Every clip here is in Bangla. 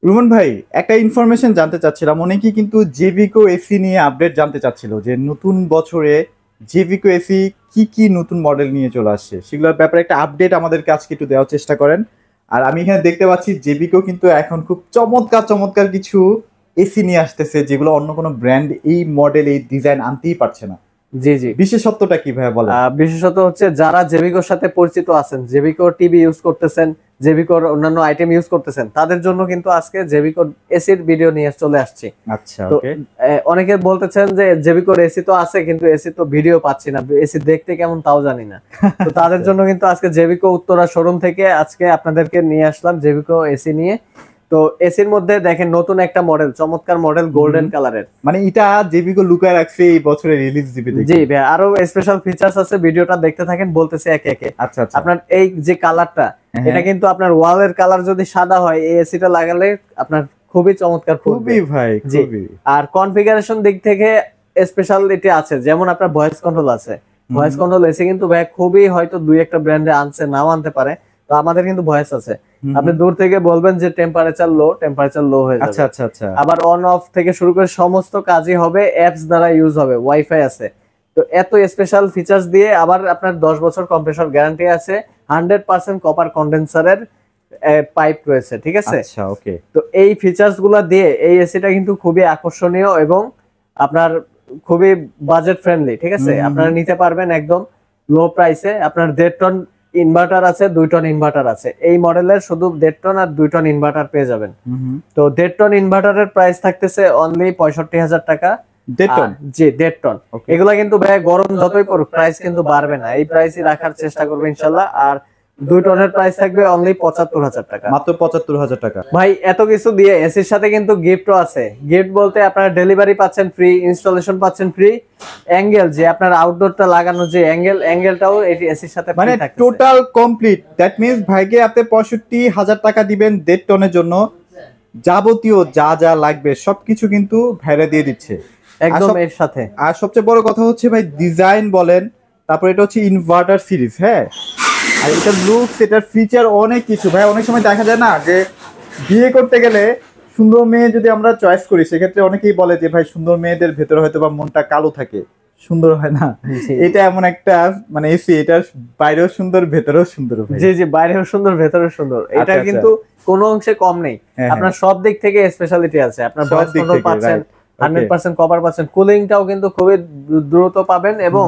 রুমন ভাই, একটা ইনফরমেশন জানতে চাচ্ছিলাম। অনেকেই কিন্তু জেভিকো এসি নিয়ে আপডেট জানতে চাচ্ছিল যে নতুন বছরে জেভিকো এসি কি কি নতুন মডেল নিয়ে চলে আসছে, সেগুলোর ব্যাপারে একটা আপডেট আমাদেরকে আজকে একটু দেওয়ার চেষ্টা করেন। আর আমি এখানে দেখতে পাচ্ছি জেভিকো কিন্তু এখন খুব চমৎকার চমৎকার কিছু এসি নিয়ে আসতেছে, যেগুলো অন্য কোনো ব্র্যান্ড এই মডেল এই ডিজাইন আনতেই পারছে না। জি জি। বিশেষত্বটা কি ভাই বলেন? বিশেষত হচ্ছে যারা জেভিকোর সাথে পরিচিত আছেন, জেভিকোর টিভি ইউজ করতেছেন, জেভিকোর অন্যান্য আইটেম ইউজ করতেছেন, তাদের জন্য কিন্তু আজকে জেভিকোর এসির ভিডিও নিয়ে চলে আসছি। আচ্ছা, তো ওকে। অনেকে বলতেছেন যে জেভিকোর এসি তো আছে কিন্তু এসি তো ভিডিও পাচ্ছি না, এসি দেখতে কেমন তাও জানি না। তো তাদের জন্য কিন্তু আজকে জেভিকো উত্তরা শোরুম থেকে আজকে আপনাদেরকে নিয়ে আসলাম জেভিকো এসি নিয়ে। তো এসির মধ্যে দেখেন নতুন একটা মডেল, চমৎকার মডেল, গোল্ডেন কালারের। মানে এটা জেভিকো লুকায় রাখছে এই বছরে রিলিজ দিবে জি দেখি। ভাই, আরো স্পেশাল ফিচার্স আছে, ভিডিওটা দেখতে থাকেন, বলতেছি একে একে। আচ্ছা আচ্ছা। আপনার এই যে কালারটা, হ্যাঁ, এটা হ্যাঁ। কিন্তু আপনার ওয়ালের কালার যদি সাদা হয়, এই এসিটা লাগালে আপনার খুবই চমৎকার ফুটবে। খুবই ভাই, জি। খুবই। আর কনফিগারেশন দিক থেকে স্পেশালিটি আছে, যেমন আপনার ভয়েস কন্ট্রোল আছে। ভয়েস কন্ট্রোল এসি কিন্তু ভাই খুবই, হয়তো দুই একটা ব্র্যান্ডে আনছে, নাও আনতে পারে, তো আমাদের কিন্তু ভয়েস আছে। আপনি দূর থেকে বলবেন যে টেম্পারেচার লো, টেম্পারেচার লো হয়ে আচ্ছা যাবে। আচ্ছা আচ্ছা। আবার অন অফ থেকে শুরু করে সমস্ত কাজই হবে অ্যাপস দ্বারা ইউজ হবে, ওয়াইফাই আছে। তো এত স্পেশাল ফিচার্স দিয়ে আবার আপনার 10 বছর কম্প্রেসর গ্যারান্টি আছে, 100% কপার কন্ডেন্সারের পাইপ রয়েছে, ঠিক আছে। আচ্ছা, ওকে। তো এই ফিচার্স গুলা দিয়ে এই এসিটা কিন্তু খুবই আকর্ষণীয় এবং আপনার খুবই বাজেট ফ্রেন্ডলি, ঠিক আছে। আপনারা নিতে পারবেন একদম লো প্রাইসে। আপনার 1.5 টন ইনভার্টার আছে, 2 টন ইনভার্টার আছে। এই মডেলের শুধু 1.5 টন আর 2 টন ইনভার্টার পেয়ে যাবেন। তো 1.5 টন ইনভার্টারের প্রাইস থাকতেছে অনলি 65,000 টাকা। 1.5 টন? জি, 1.5 টন। ওকে। এগুলা কিন্তু ভাই গরম যতই পড়ুক প্রাইস কিন্তু বাড়বে না, এই প্রাইসই রাখার চেষ্টা করবে ইনশাল্লাহ। আর 2 টনের প্রাইস থাকবে অনলি 75,000 টাকা। মাত্র 75,000 টাকা? ভাই এত কিছু দিয়ে এসির সাথে কিন্তু গিফটও আছে। গিফট বলতে আপনারা ডেলিভারি পাচ্ছেন ফ্রি, ইনস্টলেশন পাচ্ছেন ফ্রি, অ্যাঙ্গেল যে আপনার আউটডোরটা লাগানো যে অ্যাঙ্গেলটাও এই এসির সাথে ফ্রি মানে থাকতেছে। টোটাল কমপ্লিট, দ্যাট মিন্স ভাইকে আপনি 65,000 টাকা দিবেন 1.5 টনের জন্য। যাবতীয় যা যা লাগবে সবকিছু কিন্তু ভাইরা দিয়ে দিচ্ছে। একদম এর সাথে। আর সবচেয়ে বড় কথা হচ্ছে ভাই, ডিজাইন বলেন, তারপর এটা হচ্ছে ইনভার্টার সিরিজ, হ্যাঁ। আর এটার লুকস, এটার ফিচার অনেক কিছু ভাই। অনেক সময় দেখা যায় না যে বিয়ে করতে গেলে সুন্দর মেয়ে যদি আমরা চয়েস করি, সেক্ষেত্রে অনেকেই বলে যে ভাই সুন্দর মেয়েদের ভেতরে হয়তো বা মনটা কালো থাকে, সুন্দর হয় না। জি এটা এমন একটা মানে এসি, এটা বাইরেও সুন্দর ভেতরেও সুন্দর ভাই। জি জি, বাইরেও সুন্দর ভেতরেও সুন্দর, এটা আচ্ছা, আচ্ছা। কিন্তু কোনো অংশে কম নেই। হ্যাঁ, আপনার হ্যাঁ। সব দিক থেকে স্পেশালিটি আছে। আপনার সব ভয়েস দিক কন্ট্রোল থেকে, পাচ্ছেন, রাইট। ওকে। 100% কভার পাচ্ছেন, কুলিংটাও কিন্তু খুবই দ্রুত পাবেন, এবং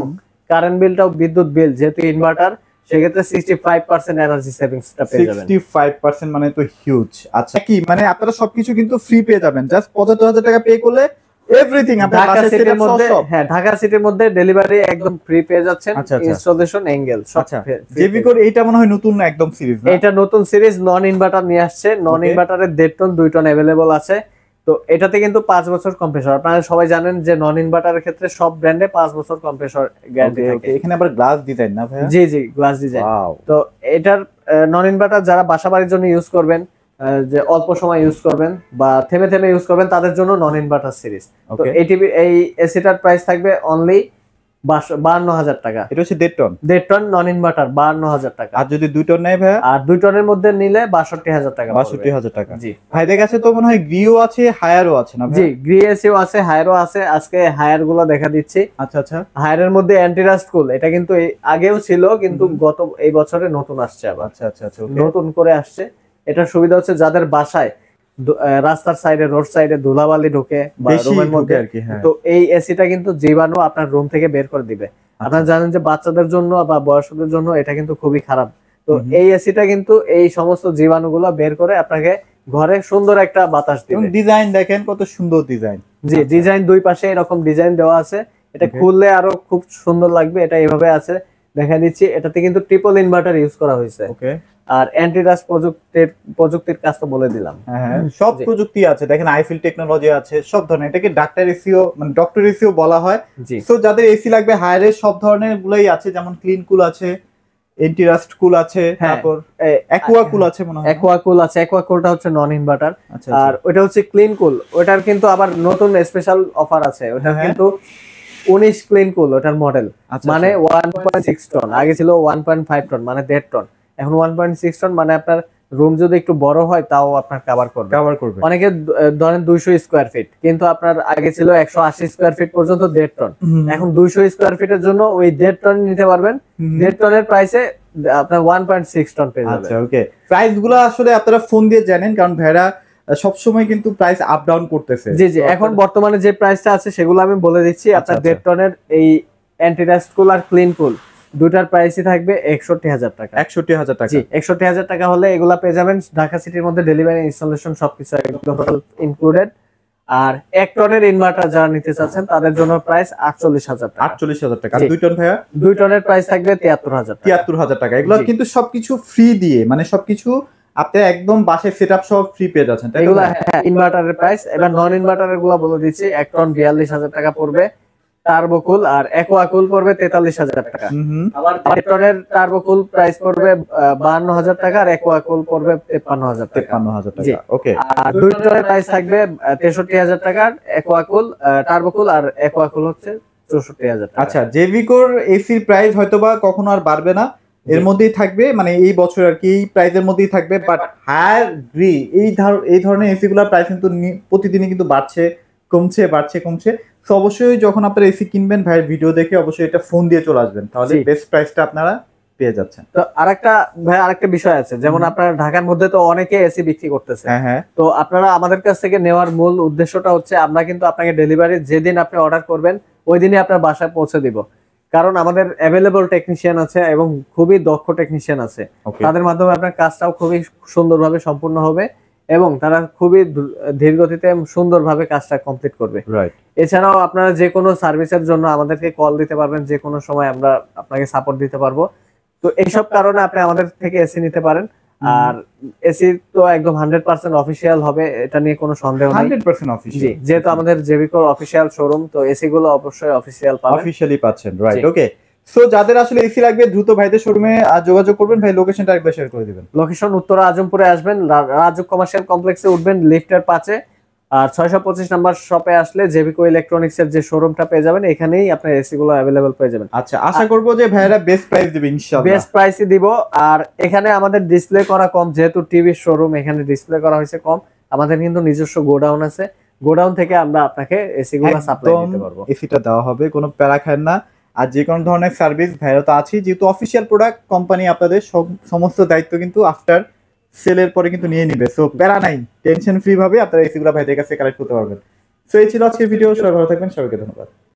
কারেন্ট বিলটাও, বিদ্যুৎ বিল যেহেতু ইনভার্টার, সেক্ষেত্রে 65% এনার্জি সেভিংসটা পেয়ে যাবেন। 65% মানে তো হিউজ। আচ্ছা, কি মানে আপনারা সবকিছু কিন্তু ফ্রি পেয়ে যাবেন, জাস্ট 75,000 টাকা পে করলে এভরিথিং আপনার ঢাকা বাসায় সিটির সেটআপ মধ্যে, সব। হ্যাঁ ঢাকা সিটির মধ্যে ডেলিভারি একদম ফ্রি পেয়ে যাচ্ছেন, আচ্ছা আচ্ছা ইনস্টলেশন এঙ্গেল সব আচ্ছা। free পেয়ে জেভিকোর এইটা মনে হয় নতুন একদম সিরিজ না? এটা নতুন সিরিজ, নন ইনভার্টার নিয়ে আসছে। নন ওকে। ইনভার্টারের 1.5 টন 2 টন अवेलेबल আছে। তো এটাতে কিন্তু 5 বছর কম্প্রেসর, আপনারা সবাই জানেন যে নন ইনভার্টারের ক্ষেত্রে সব ব্র্যান্ডে 5 বছর কম্প্রেসর গ্যারান্টি ওকে থাকে। ওকে। এখানে আবার গ্লাস ডিজাইন না ভাইয়া? জি জি, গ্লাস ডিজাইন। ওয়াও। তো এটার নন ইনভার্টার যারা বাসাবাড়ির জন্য ইউজ করবেন, যে অল্প সময় ইউজ করবেন বা থেমে থেমে ইউজ করবেন, তাদের জন্য নন ইনভার্টার সিরিজ। তো ওকে। এই এসিটার প্রাইস থাকবে অনলি 52,000 টাকা। এটা হচ্ছে 1.5 টন? 1.5 টন নন ইনভার্টার 52,000 টাকা। আর যদি 2 টন নেয় ভাইয়া? আর 2 টনের মধ্যে নিলে 62,000 টাকা পড়বে। 62,000 টাকা। জি ভাইদের কাছে তো মনে হয় গ্রিও আছে, হায়ারও আছে না জি, ভাই? গ্রি এসিও আছে, হায়ারও আছে। আজকে হায়ার গুলো দেখা দিচ্ছি। আচ্ছা আচ্ছা হায়ারের মধ্যে অ্যান্টি রাস্ট কুল, এটা কিন্তু আগেও ছিল, কিন্তু এই বছরে নতুন আসছে, আবার আচ্ছা আচ্ছা আচ্ছা। ওকে। নতুন করে আসছে। এটার সুবিধা হচ্ছে যাদের বাসায় রাস্তার সাইডে, রোড সাইডে ধুলাবালি ঢোকে বা বেশি রুমের ঢোকে মধ্যে, আর কি, হ্যাঁ। তো এই এসিটা কিন্তু জীবাণু আপনার রুম থেকে বের করে দিবে। আপনারা জানেন যে বাচ্চাদের জন্য বা বয়স্কদের জন্য এটা কিন্তু খুবই খারাপ। তো এই এসিটা কিন্তু এই সমস্ত জীবাণুগুলো বের করে আপনাকে ঘরে সুন্দর একটা বাতাস এবং দিবে। ডিজাইন দেখেন কত সুন্দর ডিজাইন। জি, ডিজাইন দুই পাশে এরকম ডিজাইন দেওয়া আছে। এটা Okay. খুললে আরো খুব সুন্দর লাগবে। এটা এইভাবে আছে, দেখা দিচ্ছি। এটাতে কিন্তু ট্রিপল ইনভার্টার ইউজ করা হয়েছে। ওকে। আর অ্যান্টিরাস প্রযুক্তির কাজ তো বলে দিলাম। হ্যাঁ হ্যাঁ, সব জি। প্রযুক্তি আছে, দেখেন আইফিল টেকনোলজি আছে, সব ধরনের। এটাকে ডাক্তার এসিও মানে ডক্টর এসিও বলা হয়। জি সো যাদের এসি লাগবে হায়ারের সব ধরনের গুলোই আছে, যেমন ক্লিন কুল আছে, এন্টি রাস্ট কুল আছে, হ্যাঁ, তারপর অ্যাকুয়া কুল আছে মনে হয়। অ্যাকোয়াকুল আছে। অ্যাকোয়াকুলটা হচ্ছে নন ইনভার্টার। আচ্ছা আর আচ্ছা। ওটা হচ্ছে ক্লিন কুল, ওটার কিন্তু আবার নতুন স্পেশাল অফার আছে। ওটা হ্যাঁ। কিন্তু 19 ক্লিন কুল ওটার মডেল, আচ্ছা, মানে আচ্ছা। 1.6 টন। আগে ছিল 1.5 টন, মানে 1.5 টন। এখন 1.6 টন, মানে আপনার রুম যদি একটু বড় হয় তাও আপনার কভার করবে। কভার করবে। অনেকে ধরেন 200 স্কয়ার ফিট, কিন্তু আপনার আগে ছিল 180 স্কয়ার ফিট পর্যন্ত 1.5 টন, এখন 200 স্কয়ার ফিটের জন্য ওই 1.5 টন নিতে পারবেন। 1.5 টনের প্রাইসে আপনার 1.6 টন পেয়ে যাবেন। আচ্ছা ওকে, প্রাইস গুলো আসলে আপনারা ফোন দিয়ে জানেন, কারণ ভাইরা সবসময় কিন্তু প্রাইস আপ ডাউন করতেছে। জি জি, এখন বর্তমানে যে প্রাইসটা আছে সেগুলো আমি বলে দিচ্ছি। আপনার 1.5 টনের এই অ্যান্টি ডাস্ট কুল আর ক্লিন কুল দুটার প্রাইসই থাকবে 61,000 টাকা। 61,000 টাকা। জি, 61,000 টাকা হলে এগুলা পেয়ে যাবেন। ঢাকা সিটির মধ্যে ডেলিভারি, ইনস্টলেশন সবকিছু একদম ইনক্লুডেড। আর 1 টনের ইনভার্টার যারা নিতে চাচ্ছেন তাদের জন্য প্রাইস 48,000 টাকা। 48,000 টাকা। জি। 2 টন ভাইয়া 2 টনের প্রাইস থাকবে 73,000 টাকা। 73,000 টাকা। এগুলো জি। কিন্তু সবকিছু ফ্রি দিয়ে, মানে সবকিছু আপনি একদম বাসায় সেটআপ সব ফ্রি পেয়ে যাচ্ছেন, তাই তো? এগুলা হ্যাঁ ইনভার্টারের প্রাইস। এবার নন ইনভার্টারের গুলা বলে দিচ্ছি। 1 টন 42,000 টাকা পড়বে। টার্বোকুল আর অ্যাকোয়াকুল পড়বে 43,000 টাকা। আবার 1 টনের টার্বোকুল প্রাইস পড়বে 52,000 টাকা আর অ্যাকোয়াকুল পড়বে 53,000 টাকা। 53,000 জি। টাকা। ওকে। আর 2 টনের প্রাইস থাকবে 63,000 টাকার অ্যাকোয়াকুল, টার্বোকুল আর অ্যাকোয়াকুল হচ্ছে 64,000 টাকা। আচ্ছা, জেভিকোর এসির প্রাইস হয়তোবা কখনো আর বাড়বে না, এর মধ্যেই থাকবে, মানে এই বছর আর কি এই প্রাইসের মধ্যেই থাকবে। বাট হায়ার গ্রি এই ধরনের এসি গুলোর প্রাইস কিন্তু প্রতিদিনই কিন্তু বাড়ছে কমছে, বাড়ছে কমছে। তো অবশ্যই যখন আপনারা এসি কিনবেন ভাইয়ের ভিডিও দেখে অবশ্যই এটা ফোন দিয়ে চলে আসবেন, তাহলে জি। বেস্ট প্রাইসটা আপনারা পেয়ে যাচ্ছেন। তো আরেকটা বিষয় আছে, যেমন আপনার ঢাকার মধ্যে তো অনেকে এসি বিক্রি করতেছে। হ্যাঁ হ্যাঁ। তো আপনারা আমাদের কাছ থেকে নেওয়ার মূল উদ্দেশ্যটা হচ্ছে আমরা কিন্তু আপনাকে ডেলিভারি যেদিন আপনি অর্ডার করবেন ওই দিনই আপনার বাসায় পৌঁছে দিব। কারণ আমাদের অ্যাভেলেবল টেকনিশিয়ান আছে এবং খুবই দক্ষ টেকনিশিয়ান আছে। ওকে। তাদের মাধ্যমে আপনার কাজটাও খুবই সুন্দরভাবে সম্পূর্ণ হবে এবং তারা খুবই ধীর গতিতে সুন্দরভাবে কাজটা কমপ্লিট করবে। রাইট। এছাড়াও আপনারা যে কোনো সার্ভিসের জন্য আমাদেরকে কল দিতে পারবেন, যে কোনো সময় আমরা আপনাকে সাপোর্ট দিতে পারবো। তো এইসব কারণে আপনি আমাদের থেকে এসি নিতে পারেন। আর এসি তো একদম 100% অফিসিয়াল হবে, এটা নিয়ে কোনো সন্দেহ নেই। 100% জি, অফিশিয়াল। যেহেতু আমাদের জেভিকোর অফিসিয়াল শোরুম, তো এসি গুলো অবশ্যই অফিসিয়াল পাবেন। অফিশিয়ালি পাচ্ছেন, রাইট। জি। ওকে। সো যাদের আসলে এসি লাগবে দ্রুত ভাইদের শোরুমে যোগাযোগ করবেন। ভাই লোকেশনটা একবার শেয়ার করে দিবেন। লোকেশন উত্তরা আজমপুরে আসবেন, রাজুক কমার্শিয়াল কমপ্লেক্সে উঠবেন লিফটের 5-এ। আর 625 নাম্বার শপে আসলে জেভিকো ইলেকট্রনিক্স এর যে শোরুমটা পেয়ে যাবেন, এখানেই আপনার এসি গুলো অ্যাভেলেবল পেয়ে যাবেন। আচ্ছা, আশা করব যে ভাইরা বেস্ট প্রাইস দিবে ইনশাআল্লাহ। বেস্ট প্রাইসই দিব। আর এখানে আমাদের ডিসপ্লে করা কম, যেহেতু টিভির শোরুম, এখানে ডিসপ্লে করা হয়েছে কম। আমাদের কিন্তু নিজস্ব গোডাউন আছে, গোডাউন থেকে আমরা আপনাকে এসি গুলো সাপ্লাই দিতে পারবো। এসিটা দেওয়া হবে, কোনো প্যারা খান না। আর যে কোনো ধরনের সার্ভিস ভাইরা তো আছেই, যেহেতু অফিসিয়াল প্রোডাক্ট কোম্পানি আপনাদের সমস্ত দায়িত্ব কিন্তু আফটার সেলের পরে কিন্তু নিয়ে নিবে। সো প্যারা নাই, টেনশন ফ্রি ভাবে আপনারা এসিগুলো ভাইদের কাছে কালেক্ট করতে পারবেন। সো এই ছিল আজকের ভিডিও। সবাই ভালো থাকবেন, সবাইকে ধন্যবাদ।